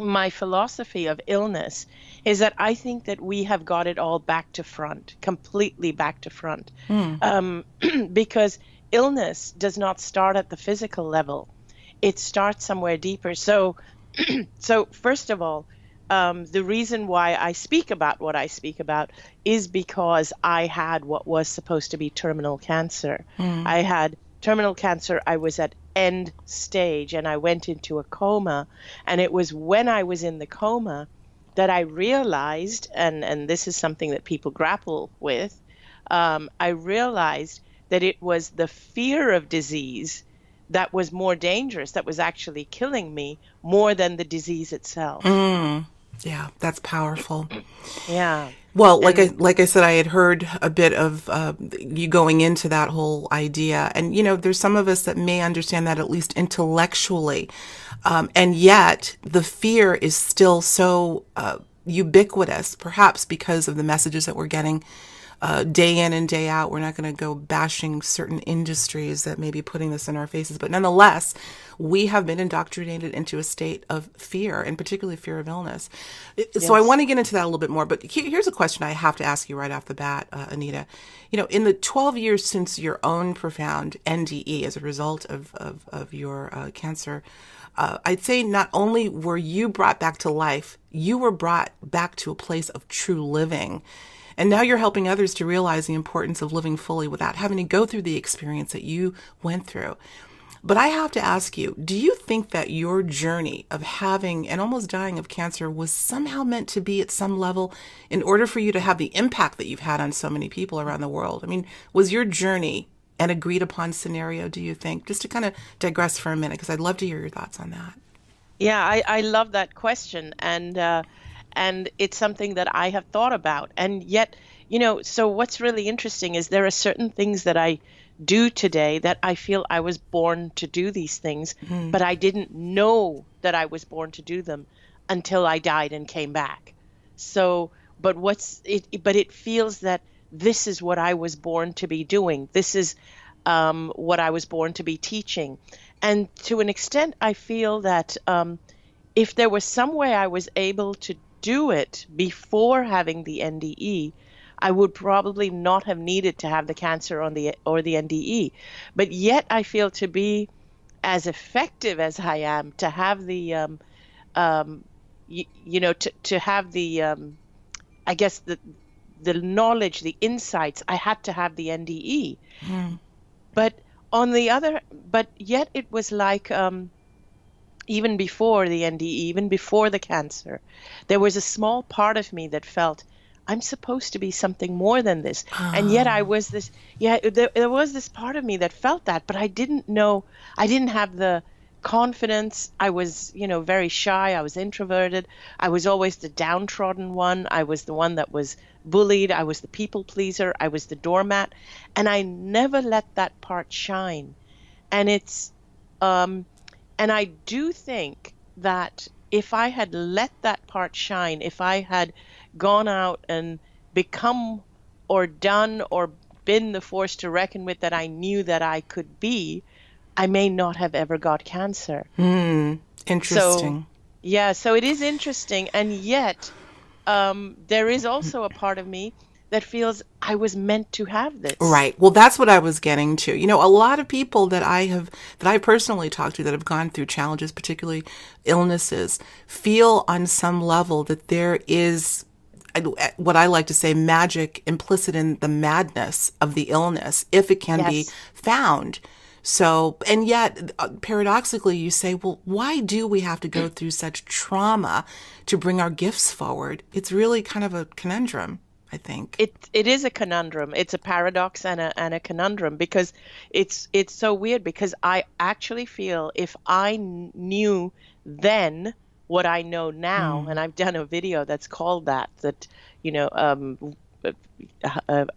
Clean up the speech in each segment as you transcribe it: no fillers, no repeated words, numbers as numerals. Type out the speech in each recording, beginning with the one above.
my philosophy of illness is that I think that we have got it all back to front, completely back to front, Mm. um, because illness does not start at the physical level. It starts somewhere deeper. So first of all, the reason why I speak about what I speak about is because I had what was supposed to be terminal cancer. Mm. I had terminal cancer. I was at end stage and I went into a coma. And it was when I was in the coma that I realized, and this is something that people grapple with, I realized that it was the fear of disease that was more dangerous, that was actually killing me more than the disease itself. Mm. Yeah, that's powerful. Yeah. Well, And like I said, I had heard a bit of you going into that whole idea, and there's some of us that may understand that at least intellectually, and yet the fear is still so ubiquitous, perhaps because of the messages that we're getting day in and day out. We're not going to go bashing certain industries that may be putting this in our faces, but nonetheless, we have been indoctrinated into a state of fear, and particularly fear of illness. So I yes. want to get into that a little bit more, but here's a question I have to ask you right off the bat, Anita. In the 12 years since your own profound NDE as a result of your cancer, I'd say not only were you brought back to life, you were brought back to a place of true living. And now you're helping others to realize the importance of living fully without having to go through the experience that you went through. But I have to ask you, do you think that your journey of having and almost dying of cancer was somehow meant to be at some level in order for you to have the impact that you've had on so many people around the world? I mean, was your journey an agreed upon scenario, do you think? Just to kind of digress for a minute, because I'd love to hear your thoughts on that. Yeah, I love that question, and it's something that I have thought about. And yet, so what's really interesting is there are certain things that I do today that I feel I was born to do these things, Mm. but I didn't know that I was born to do them until I died and came back. So, but it feels that this is what I was born to be doing. This is what I was born to be teaching. And to an extent, I feel that if there was some way I was able to do it before having the NDE, I would probably not have needed to have the cancer or the NDE. But yet I feel to be as effective as I am, to have the to have the I guess the knowledge, the insights, I had to have the NDE. Mm. But but yet it was like, even before the NDE, even before the cancer, there was a small part of me that felt I'm supposed to be something more than this. And yet I Oh. was this, yeah, there was this part of me that felt that, but I didn't know, I didn't have the confidence. I was, very shy. I was introverted. I was always the downtrodden one. I was the one that was bullied. I was the people pleaser. I was the doormat. And I never let that part shine. And and I do think that if I had let that part shine, if I had gone out and become or done or been the force to reckon with that I knew that I could be, I may not have ever got cancer. Mm. So, Interesting. yeah, so it is interesting. And yet, there is also a part of me that feels I was meant to have this. Right. Well, that's what I was getting to. A lot of people that I personally talked to that have gone through challenges, particularly illnesses, feel on some level that there is what I like to say magic implicit in the madness of the illness, if it can be Yes. found. So, and yet, paradoxically, you say, well, why do we have to go through such trauma to bring our gifts forward? It's really kind of a conundrum, I think. It is a conundrum. It's a paradox and a conundrum, because it's so weird, because I actually feel if I knew then what I know now, and Mm. I've done a video that's called that you know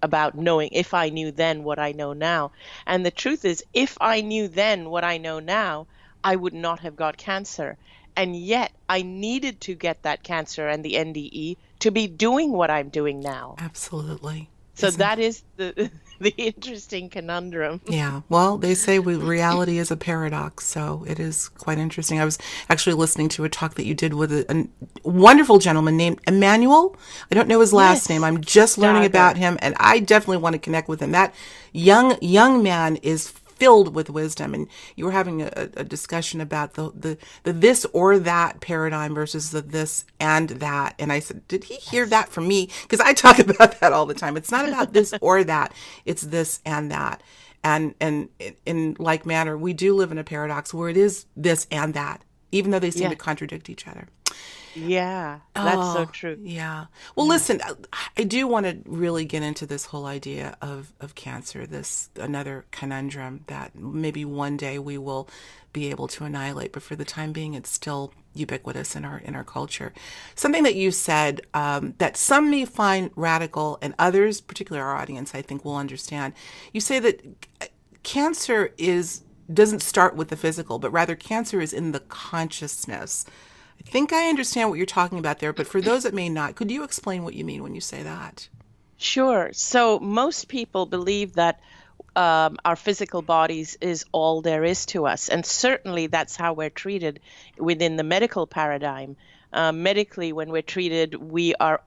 about knowing, if I knew then what I know now. And the truth is, if I knew then what I know now, I would not have got cancer. And yet I needed to get that cancer and the NDE to be doing what I'm doing now. Absolutely. So Isn't that is the the interesting conundrum. Yeah, well, they say reality is a paradox, so it is quite interesting. I was actually listening to a talk that you did with a wonderful gentleman named Emmanuel. I don't know his last name. Yes, I'm just learning about Dagger. him, and I definitely want to connect with him. That young man is filled with wisdom, and you were having a discussion about the this or that paradigm versus the this and that. And I said, did he hear Yes. that from me? Because I talk about that all the time. It's not about this or that. It's this and that. And in like manner, we do live in a paradox where it is this and that, even though they seem to Yeah. contradict each other. Yeah. That's so Oh, true. yeah. Well, Yeah. listen, I do want to really get into this whole idea of cancer, this another conundrum that maybe one day we will be able to annihilate, but for the time being, it's still ubiquitous in our culture. Something that you said that some may find radical and others, particularly our audience, I think will understand. You say that cancer is doesn't start with the physical, but rather cancer is in the consciousness. I think I understand what you're talking about there, but for those that may not, could you explain what you mean when you say that? Sure. So most people believe that our physical bodies is all there is to us. And certainly that's how we're treated within the medical paradigm. Medically, when we're treated, we are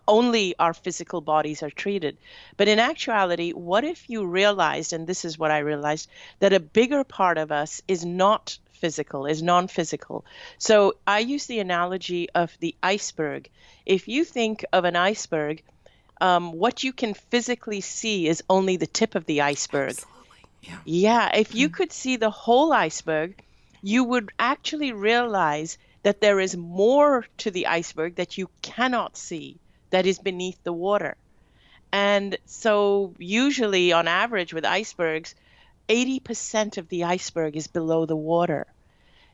only our physical bodies are treated. But in actuality, what if you realized, and this is what I realized, that a bigger part of us is not physical, is non-physical. So I use the analogy of the iceberg. If you think of an iceberg, what you can physically see is only the tip of the iceberg. Absolutely. Yeah. Yeah, if you could see the whole iceberg, you would actually realize that there is more to the iceberg that you cannot see that is beneath the water. And so, usually, on average, with icebergs, 80% of the iceberg is below the water.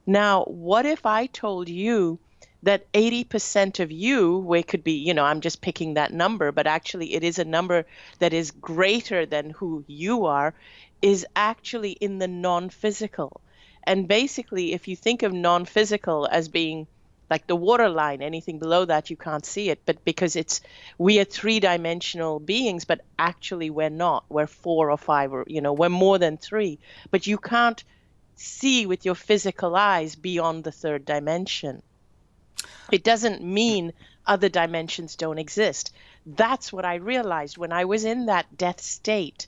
Now, what if I told you that 80% of you, where it could be, I'm just picking that number, but actually it is a number that is greater than who you are, is actually in the non-physical. And basically, if you think of non-physical as being like the water line, anything below that, you can't see it. But because we are three-dimensional beings, but actually we're not. We're four or five, or, we're more than three. But you can't see with your physical eyes beyond the third dimension. It doesn't mean other dimensions don't exist. That's what I realized when I was in that death state.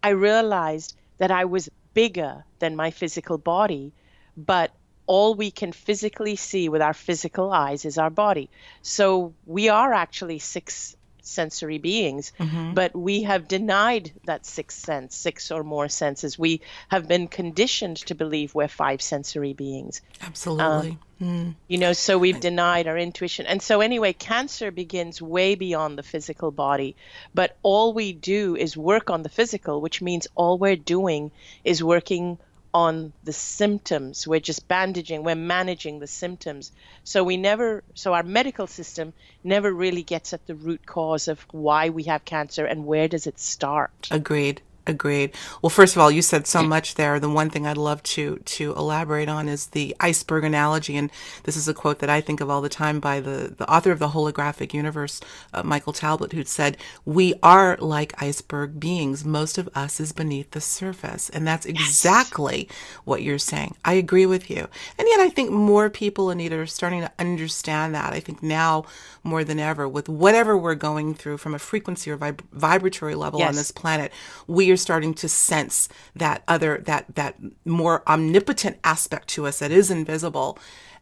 I realized that I was bigger than my physical body, but all we can physically see with our physical eyes is our body. So we are actually six sensory beings, Mm-hmm. but we have denied that sixth sense, six or more senses. We have been conditioned to believe we're five sensory beings. Absolutely. Mm. So we've denied our intuition. And so anyway, cancer begins way beyond the physical body. But all we do is work on the physical, which means all we're doing is working on the symptoms. We're just bandaging, we're managing the symptoms. So our medical system never really gets at the root cause of why we have cancer and where does it start. Agreed. Agreed. Well, first of all, you said so much there. The one thing I'd love to elaborate on is the iceberg analogy, and this is a quote that I think of all the time by the author of the Holographic Universe, Michael Talbot, who said, "We are like iceberg beings. Most of us is beneath the surface," and that's Yes. exactly what you're saying. I agree with you, and yet I think more people, Anita, are starting to understand that. I think now more than ever, with whatever we're going through from a frequency or vibratory level on this Yes. planet, we are starting to sense that more omnipotent aspect to us that is invisible,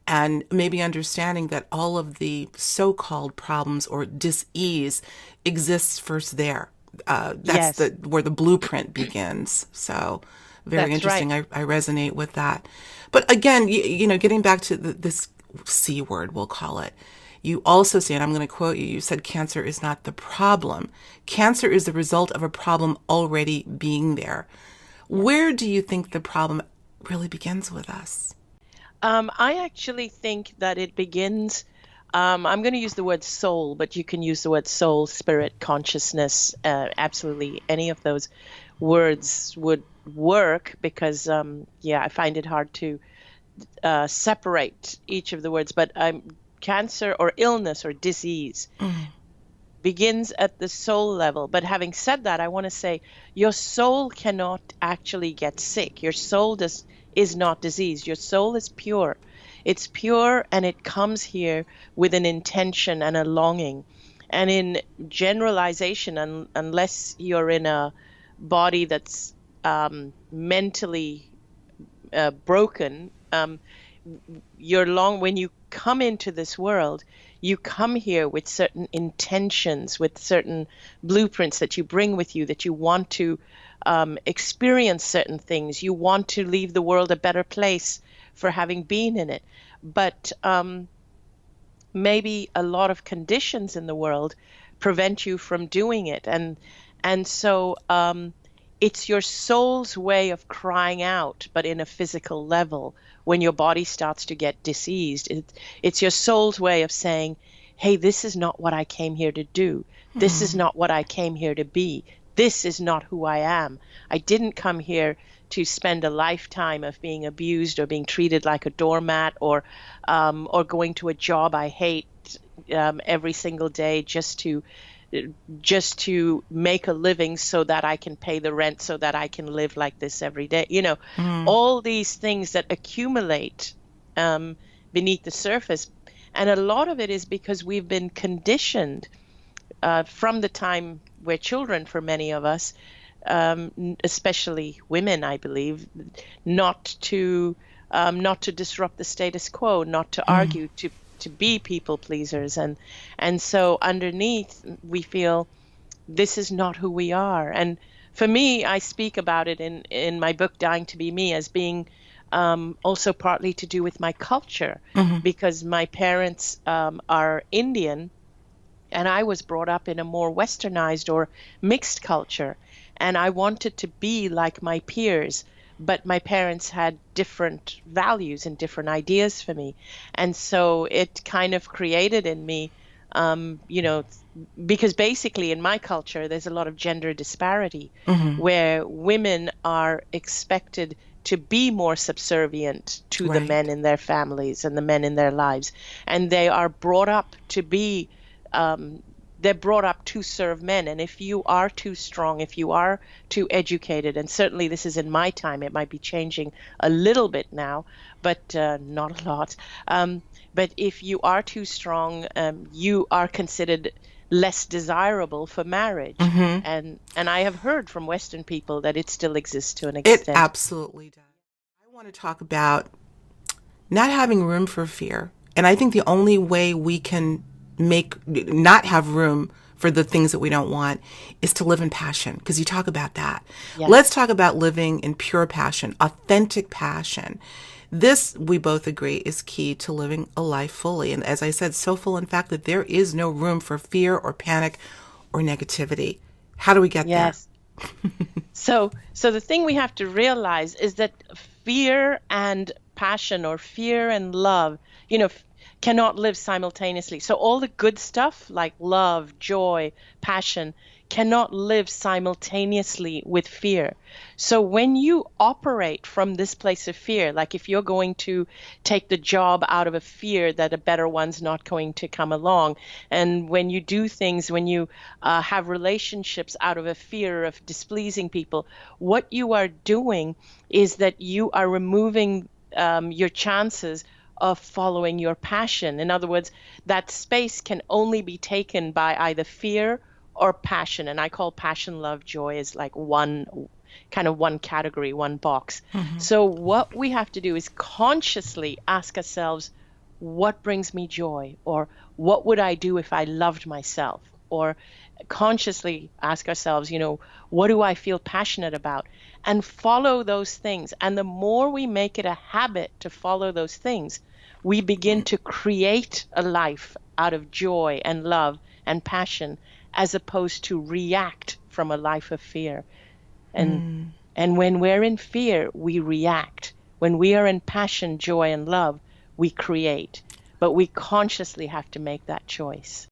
and maybe understanding that all of the so-called problems or dis-ease exists first there. That's Yes. where the blueprint begins. So very That's right. interesting. I resonate with that. But again, getting back to this C word, we'll call it. You also say, and I'm going to quote you, you said cancer is not the problem. Cancer is the result of a problem already being there. Yes. Where do you think the problem really begins with us? I actually think that it begins, I'm going to use the word soul, but you can use the word soul, spirit, consciousness. Absolutely. Any of those words would work because, I find it hard to separate each of the words. But cancer or illness or disease, begins at the soul level. But having said that, I want to say your soul cannot actually get sick. Your soul is not diseased. Your soul is pure. It's pure, and it comes here with an intention and a longing. And in generalization, unless you're in a body that's mentally broken, when you come into this world, you come here with certain intentions, with certain blueprints that you bring with you, that you want to experience certain things. You want to leave the world a better place for having been in it. But maybe a lot of conditions in the world prevent you from doing it. And so it's your soul's way of crying out, but in a physical level. When your body starts to get diseased, it's your soul's way of saying, hey, this is not what I came here to do. This is not what I came here to be. This is not who I am. I didn't come here to spend a lifetime of being abused or being treated like a doormat, or going to a job I hate every single day just to make a living so that I can pay the rent, so that I can live like this every day. All these things that accumulate beneath the surface. And a lot of it is because we've been conditioned from the time we're children, for many of us, especially women, I believe, not to disrupt the status quo, not to argue, to be people pleasers. And so underneath, we feel this is not who we are. And for me, I speak about it in my book, Dying to Be Me, as being also partly to do with my culture, because my parents are Indian, and I was brought up in a more westernized or mixed culture. And I wanted to be like my peers, but my parents had different values and different ideas for me. And so it kind of created in me, because basically in my culture, there's a lot of gender disparity, where women are expected to be more subservient to the men in their families and the men in their lives. And they are brought up to be they're brought up to serve men. And if you are too strong, if you are too educated, and certainly this is in my time, it might be changing a little bit now, but not a lot. But if you are too strong, you are considered less desirable for marriage. And I have heard from Western people that it still exists to an extent. It absolutely does. I want to talk about not having room for fear. And I think the only way we can not have room for the things that we don't want is to live in passion, because you talk about that. Yes. Let's talk about living in pure passion, authentic passion. This, we both agree, is key to living a life fully. And as I said, so full, in fact, that there is no room for fear or panic or negativity. How do we get there? So the thing we have to realize is that fear and passion, or fear and love, cannot live simultaneously. So all the good stuff like love, joy, passion cannot live simultaneously with fear. So when you operate from this place of fear, like if you're going to take the job out of a fear that a better one's not going to come along, and when you do things, when you have relationships out of a fear of displeasing people, what you are doing is that you are removing your chances of following your passion. In other words, that space can only be taken by either fear or passion. And I call passion, love, joy as like one category, one box. So what we have to do is consciously ask ourselves, what brings me joy? Or what would I do if I loved myself? Or consciously ask ourselves, what do I feel passionate about? And follow those things. And the more we make it a habit to follow those things, we begin to create a life out of joy and love and passion, as opposed to react from a life of fear. And when we're in fear, we react. When we are in passion, joy, and love, we create. But we consciously have to make that choice.